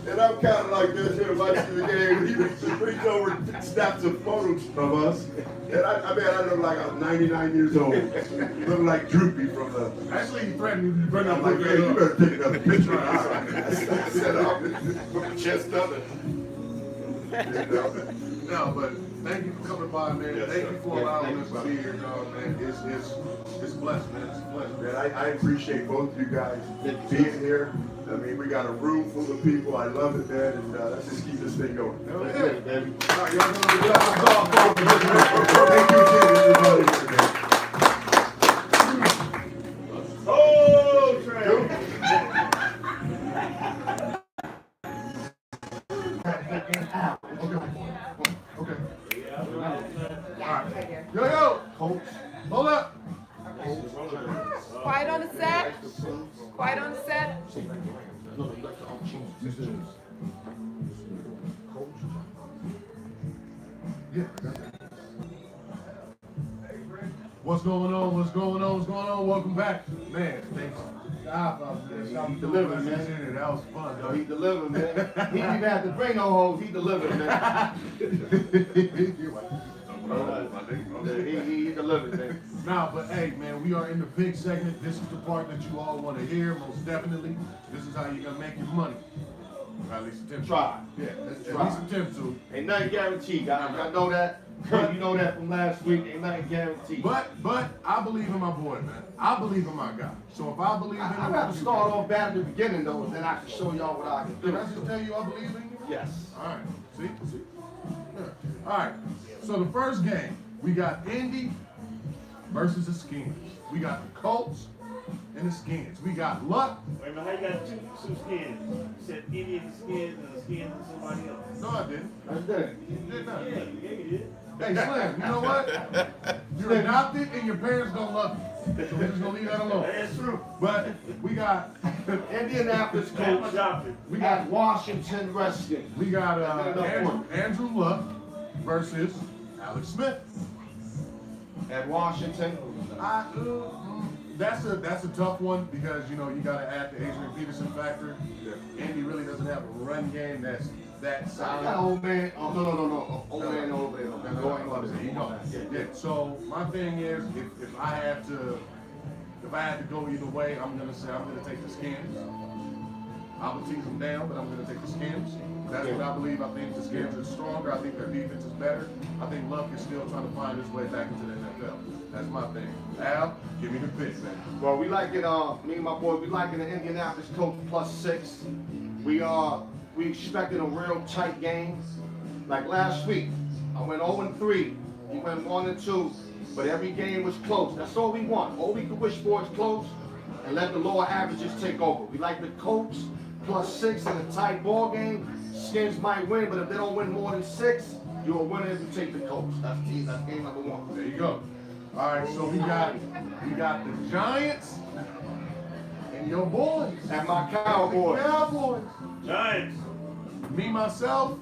and I'm kind of like this here watching the game. He reached over and snapped some photos of us. And I look like I was 99 years old. Look like Droopy from the. Actually, he threatened me to bring I'm up like, like, man, you better take another picture of us. I said, I'll put my chest up and. No, but thank you for coming by, man. Yes, Thank sir. you for allowing us to be here, dog, man. It's blessed, man. It's a pleasure. Man, I appreciate both of you guys being here. I mean, we got a room full of people. I love it, man, and let's just keep this thing going. Hell That's yeah. it, baby. All right, y'all gonna be Thank you again, everybody here, man. Oh, Trey. Okay. All right. Yo. Coach. Hold up. Quiet on the set. Quiet on the set. Yeah. What's going on? Welcome back. Man, thanks. He delivered, man. That was fun, Yo, dog. he delivered, man. He didn't even have to bring no hoes. He delivered, man. He delivered, man. Nah, but hey, man, we are in the big segment. This is the part that you all want to hear, most definitely. This is how you're gonna make your money. Or at least attempt to. Try. Yeah, at Try. least attempt to. Ain't nothing guaranteed, guys. Y'all know that. Kurt, you know that from last week. Ain't nothing guaranteed. But I believe in my boy, man. I believe in my guy. So if I believe in him, I got to start off bad at the beginning, though, and then I can show y'all what I can Did do. I just tell you I believe in you? Yes. All right. See? Yeah. All right. So the first game, we got Indy versus the Skins. We got the Colts and the Skins. We got Luck. Wait a minute, how you got two skins? You said Indian skins and the skins of somebody else. No, I didn't. That's it. You did not. Yeah, you did. Hey, Slim, you know what? You're adopted and your parents don't love you. So we're just going to leave that alone. That's true. But we got Indianapolis I'm coach adopted. we at got Washington Redskins. we got Another Andrew Luck versus Alex Smith. At Washington. That's a tough one because you know you got to add the Adrian Peterson factor. Andy really doesn't have a run game that's that I got solid. old man. Oh, no. Old man over there. That's Go what I'm about to say. You know. Yeah. Yeah. So my thing is, if I had to go either way, I'm gonna say I'm gonna take the Skins. I would tease them down, but I'm gonna take the Skins. That's what I believe. I think the Skins are stronger. I think their defense is better. I think Luck is still trying to find his way back into the NFL. That's my thing. Al, give me the pick, man. Well, we like it. Me and my boy, we like it. The Indianapolis coach +6. we expected a real tight game. Like last week, I went 0-3. He went 1-2. But every game was close. That's all we want. All we can wish for is close and let the lower averages take over. We like the Colts +6 in a tight ball game. Skins might win, but if they don't win more than 6, you're a winner if you take the Colts. That's game number 1. There you go. All right, so we got the Giants and your boys. And my Cowboys. Cowboys. Giants. Me, myself,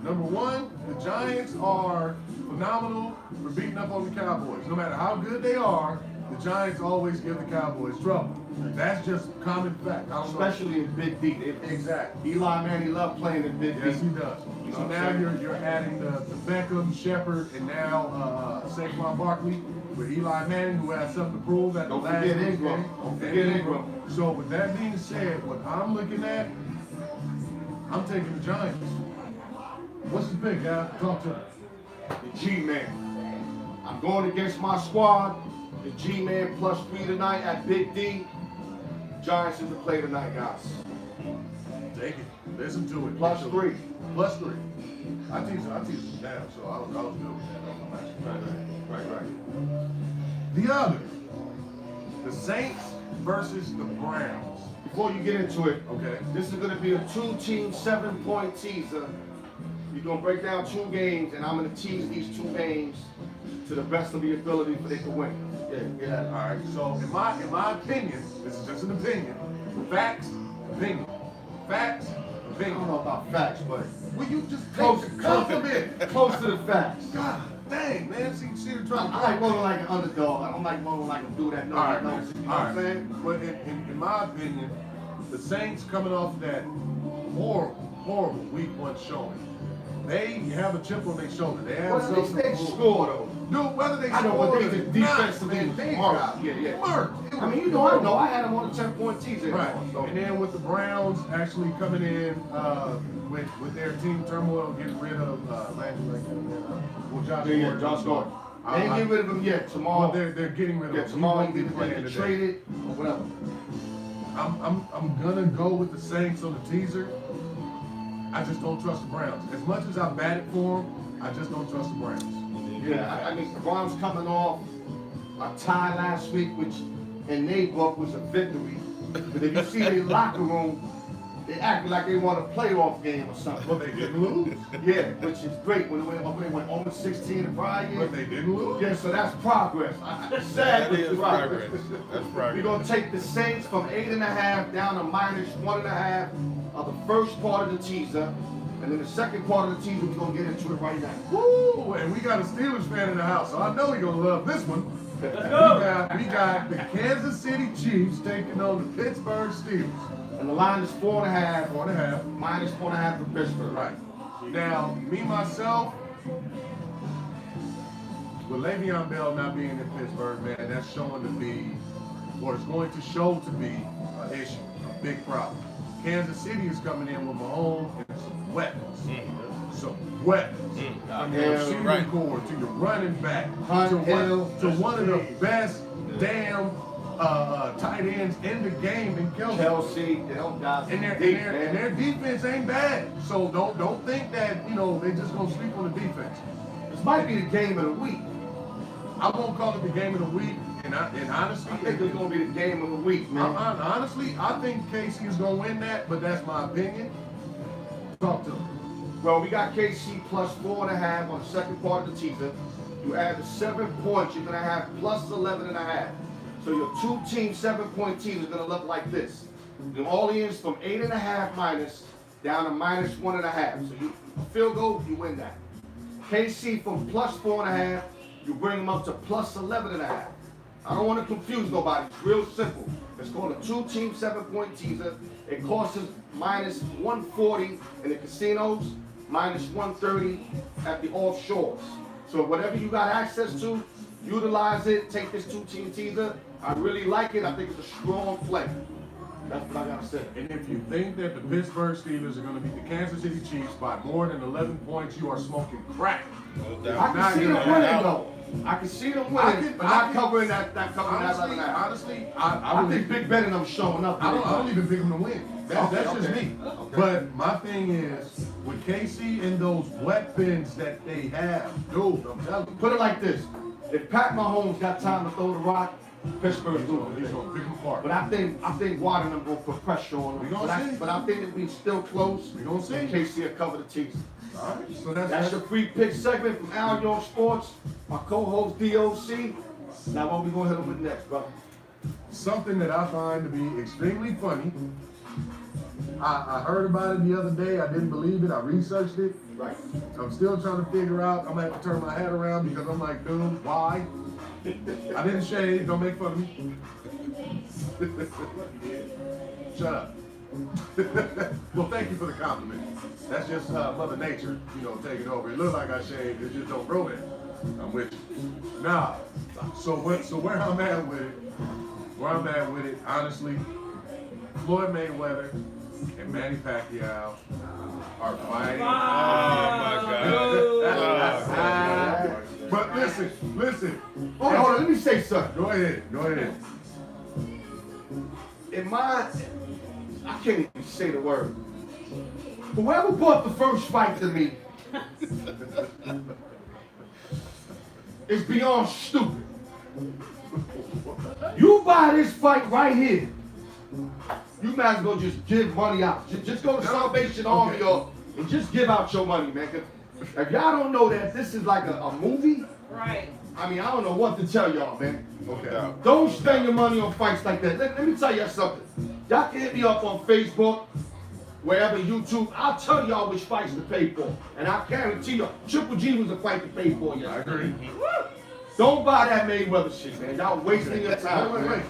number 1, the Giants are phenomenal for beating up on the Cowboys. No matter how good they are, the Giants always give the Cowboys trouble. That's just common fact. I don't know. Especially in Big D. Exactly. Eli Manning loved playing in Big D. Yes, he does. You know So what now I'm saying? you're adding the Beckham, Shepard, and now Saquon Barkley with Eli Manning, who has something to prove at the Don't last forget game. Ingram. Don't forget And Ingram. So with that being said, what I'm looking at, I'm taking the Giants. What's the pick, guys? Talk to me. The G-Man. I'm going against my squad. The G-Man +3 tonight at Big D. Giants is the play tonight, guys. Take it. Listen to it. +3. +3. I teach them down, so I was good with that. Right. The other, the Saints versus the Browns. Before you get into it, Okay. this is going to be a 2-team 7-point teaser. You're going to break down 2 games, and I'm going to tease these 2 games to the best of the ability for they to win. Yeah. All right. So in my opinion, this is just an opinion. Facts, opinion. Facts, I opinion. don't know about facts, but Will you just close, take the compliment? close to the facts. God dang, man. See the I trouble. like voting like an underdog. I don't like voting like a dude that knows. All right, You know what I'm man. saying? But in my opinion, the Saints coming off that horrible week 1 showing, they have a chip on their shoulder. They have Well, at least something they to prove. score though. Dude, whether they I know, score but or they not, defensively man, they marked. got Yeah. marked. I mean, I had them on a 10-point teaser. Right. So. And then with the Browns actually coming in with their team turmoil, getting rid of Josh Gordon. Josh Gordon. They ain't get rid of him yet. Tomorrow. Well, they're getting rid of him. Tomorrow He won't be playing they today. traded or whatever. I'm gonna go with the Saints on the teaser. I just don't trust the Browns. As much as I batted for them, I just don't trust the Browns. Yeah, I mean, the Browns coming off a tie last week, which in their book was a victory. But if you see their locker room, they act like they want a playoff game or something. But they didn't lose. Yeah, which is great when they went 0-16 the prior year. But they didn't lose. Yeah, so that's progress. Sad, That is progress. That's We're progress. gonna take the Saints from 8.5 down to -1.5 of the first part of the teaser, and then the second part of the teaser we're gonna get into it right now. Woo! And we got a Steelers fan in the house, so I know he's gonna love this one. Let's go. We got the Kansas City Chiefs taking on the Pittsburgh Steelers. And the line is 4.5, 4.5. -4.5 for Pittsburgh. Right. Now, me myself, with Le'Veon Bell not being in Pittsburgh, man, that's showing to be, or it's going to show to be, an issue, a big problem. Kansas City is coming in with Mahomes and some weapons. Some weapons. From your Yeah, receiving right. core to your running back Hunt, to Hill, one of the best damn tight ends in the game in Kelsey. Chelsea, they don't die. And their defense ain't bad. So don't think that, they just gonna sleep on the defense. This might be the game of the week. I won't call it the game of the week, and honestly, I think it's gonna be the game of the week, man. honestly, I think KC is gonna win that, but that's my opinion. Talk to him. Well, we got KC +4.5 on the second part of the teaser. You add the 7 points, you're gonna have +11.5. So your 2-team 7-point teaser is gonna look like this. New Orleans from 8.5 minus down to -1.5. So you field goal, you win that. KC from +4.5, you bring them up to +11.5. I don't want to confuse nobody. It's real simple. It's called a 2-team 7-point teaser. It costs us -140 in the casinos, -130 at the offshores. So whatever you got access to, utilize it. Take this 2-team teaser. I really like it. I think it's a strong play. That's what I gotta say. And if you think that the Pittsburgh Steelers are gonna beat the Kansas City Chiefs by more than 11 points, you are smoking crack. No I doubt. can see them winning though. I can see them winning, but not covering that Honestly, match. honestly, I think Big Ben and them showing up. I don't even pick them to win. That's just Okay. me. But my thing is, with KC and those weapons that they have, dude, I'm telling you. Put it like this: if Pat Mahomes got time to throw the rock, Pittsburgh's He's losing. gonna pick them apart. But I think Water and them will put pressure on them. We gonna see. But I think it'll be still close. We gonna see. KC will cover the Chiefs. All right, so That's the free pick segment from Al York Sports. My co-host DOC. Now what we gonna hit him with next, brother? something that I find to be extremely funny. I heard about it the other day. I didn't believe it. I researched it. Right. I'm still trying to figure out. I'm gonna have to turn my head around because I'm like, dude, why? I didn't shade. Don't make fun of me. Shut up. Well, thank you for the compliment. That's just Mother Nature, taking over. It looks like I shaved. It just don't grow there. I'm with you. Nah. So where I'm at with it, honestly, Floyd Mayweather and Manny Pacquiao are fighting. Oh my God. But listen. Hold on, let me say something. Go ahead. In my, I can't even say the word. Whoever brought the first fight to me is beyond stupid. You buy this fight right here, you might as well just give money out. Just go to Salvation Army and just give out your money, man. 'Cause if y'all don't know that this is like a movie, Right. I mean, I don't know what to tell y'all, man. Okay. Don't spend your money on fights like that. Let me tell y'all something. Y'all can hit me up on Facebook, wherever, YouTube. I'll tell y'all which fights to pay for. And I guarantee you, Triple G was a fight to pay for. I agree. Don't buy that Mayweather shit, man. Y'all wasting your time. Wait. man.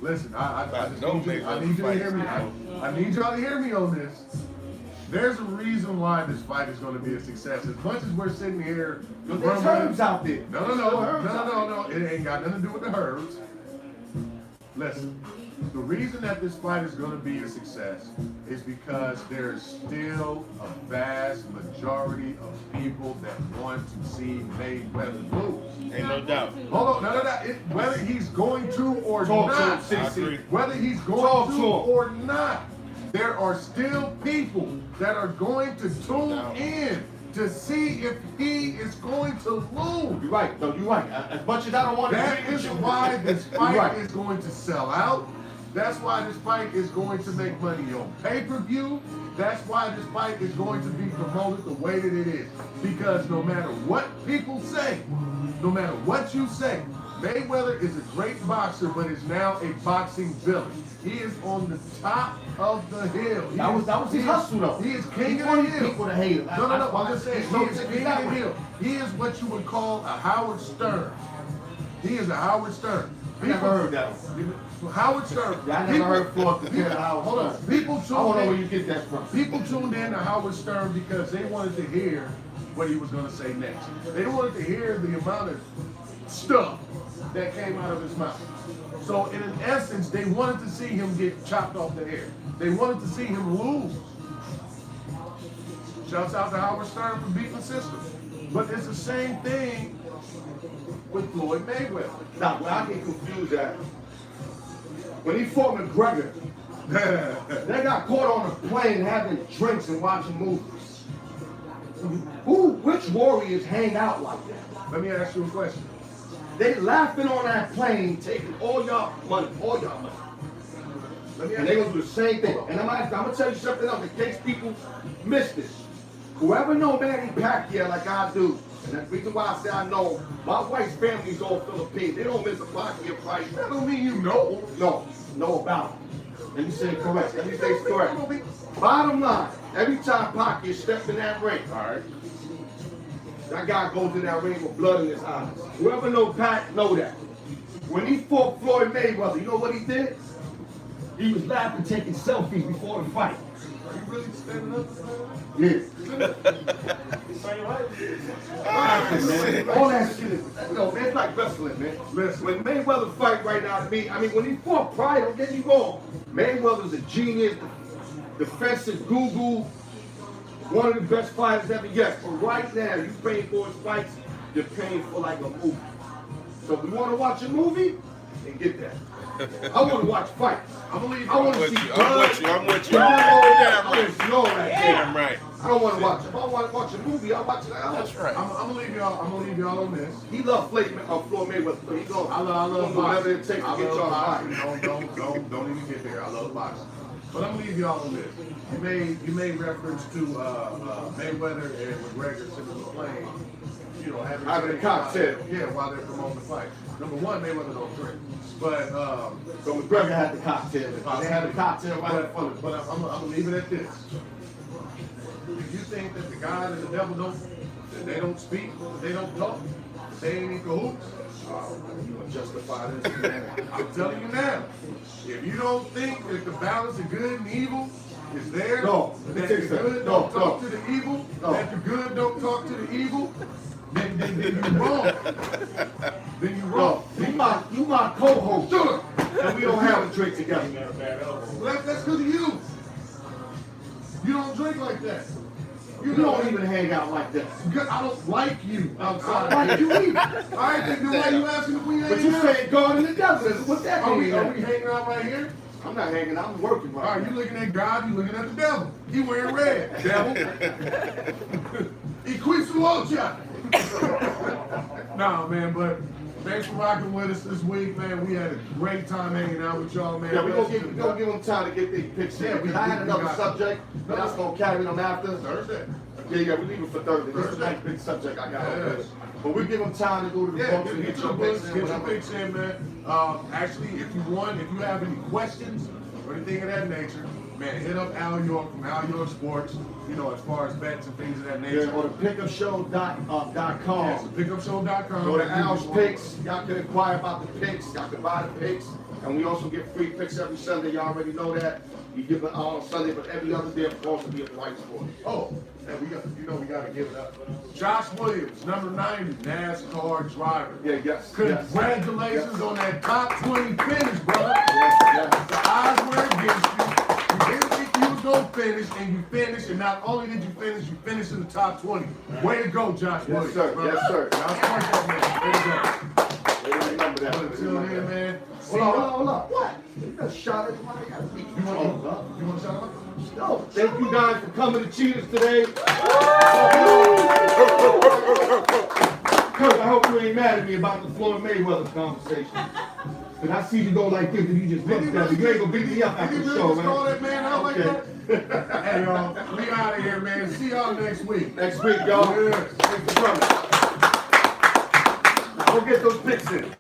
Listen. I Don't need make you to hear me. fights. I need y'all to hear me on this. There's a reason why this fight is going to be a success. As much as we're sitting here, There's herbs out there. No. It ain't got nothing to do with the herbs. Listen, the reason that this fight is going to be a success is because there's still a vast majority of people that want to see Mayweather lose. Ain't no doubt. Hold on, no. Whether he's going to or Talk to not, him, I agree. whether he's going Talk to to him. or not, there are still people that are going to tune in to see if he is going to lose. You're right. No, you're right. As much as I don't want to That agree with is you, why this you're fight right. is going to sell out. That's why this fight is going to make money on pay-per-view. That's why this fight is going to be promoted the way that it is. Because no matter what people say, no matter what you say, Mayweather is a great boxer, but is now a boxing villain. He is on the top of the hill. That was his hustle, though. He is king He of the wanted hill. people to hate him. No. I'm just saying, he So is take it king that of the way. hill. He is what you would call a Howard Stern. He is a Howard Stern. I never heard that one. Howard Stern. Yeah, I never heard Floyd compare to Howard Hold on. Stern. People I don't know where tuned you get that from. in. People tuned in to Howard Stern because they wanted to hear what he was going to say next. They wanted to hear the amount of stuff that came out of his mouth. So in essence, they wanted to see him get chopped off the hair. They wanted to see him lose. Shouts out to Howard Stern for beating the system. But it's the same thing with Floyd Mayweather. Now, where I get confused at, when he fought McGregor, they got caught on a plane having drinks and watching movies. Which warriors hang out like that? Let me ask you a question. They laughing on that plane, taking all y'all money. Let me And they gonna do the same thing. And I'm gonna tell you something else in case people miss this. Whoever know Manny Pacquiao like I do, and that's the reason why I say I know, my wife's family's all Philippines. They don't miss a Pacquiao fight. That don't mean you know. No, know about it. Let me say it correct. Let me say it correct. Bottom line, every time Pacquiao steps in that ring, All right. that guy goes in that ring with blood in his eyes. Whoever know Pac, know that. When he fought Floyd Mayweather, you know what he did? He was laughing, taking selfies before the fight. Are you really standing up? Yeah. All that shit is, man, it's like wrestling, man. Listen. When Mayweather fight right now to me, I mean, when he fought Pride, don't get me wrong, Mayweather's a genius, defensive guru, one of the best fighters ever, yes. But right now, you paying for his fights, you're paying for like a movie. So if we want to watch a movie, then get that. I want to watch fights. I'm gonna leave. I want to with see you. blood. I'm with you. I'm with you. I Damn want to right. see all that. Damn right. I don't want to watch it. If I want to watch a movie, I'll watch it at home. That's right. I'm gonna leave y'all. I'm gonna leave y'all on this. He loves Floyd Mayweather, so he goes. I love whatever it boxing. takes to I get love y'all boxing. fight. Don't even get there. I love boxing. But I'm gonna leave y'all on this. You made reference to Mayweather and McGregor sitting on the plane, having a cocktail. While they're promoting the fight. Number one, Mayweather don't drink. But So McGregor had the cocktail. They had a cocktail right in front of but I'm gonna leave it at this. Do you think that the God and the devil they don't speak, they don't talk, they ain't in cahoots? You gonna justify this, man? I'm telling you now, if you don't think that the balance of good and evil is there, No, let me that tell the you something. good No, don't talk no. to the evil, No. that the good don't talk to the evil, then you're wrong. Then you're wrong. No, you my co-host. Sure. And we don't have a drink together. Well, that's because of you. You don't drink like that. You don't even hang out like that. Because I don't like you outside. I like you either. I ain't think the way you asking if we ain't But you out. saying God in the devil. What's that Are we mean? hanging out right here? I'm not hanging out. I'm working All right right, now. you looking at God, you looking at the devil. He wearing red, devil. He quits the world shot. Nah, man, but thanks for rocking with us this week, man. We had a great time hanging out with y'all, man. Yeah, we're gonna give them time to get their picks in. Yeah, Because I had another subject, but that's gonna carry them after. Thursday. Yeah, we leave it for Thursday. This is a nice big subject I got over there. But we give them time to go to the Yeah, books and get get your your books, picks in. get your whatever. picks in, man. Actually, if you have any questions or anything of that nature, man, hit up Al York from Al York Sports, as far as bets and things of that nature. Yeah, or the pickupshow.com. Yes, pickupshow.com. Go to Al's Picks. Y'all can inquire about the picks. Y'all can buy the picks. And we also get free picks every Sunday. Y'all already know that. You give it all on Sunday, but every other day, of course, will be at the White Sport. Oh, and we got to give it up. Josh Williams, number 90, NASCAR driver. Yeah, yes. Congratulations on that top 20 finish, brother. Yes. The odds were against you. You didn't think you was going to finish, and you finished. And not only did you finish, you finished in the top 20. Way to go, Josh Williams. sir. brother. Yes, sir. Y'all support that, man. Way to go. Remember that. But until then, man. Hold on. What? You just shot at somebody. You want to shout out? No. Thank you guys for coming to Cheetahs today. Kurt, I hope you ain't mad at me about the Floyd Mayweather conversation. But I see you go like this and you just look at me. You ain't gonna beat me up after the show, Did you call man. that man out like that? Hey, y'all. We out of here, man. See y'all next week. Next week, y'all. Yes. Thanks for coming. Now, go get those picks in.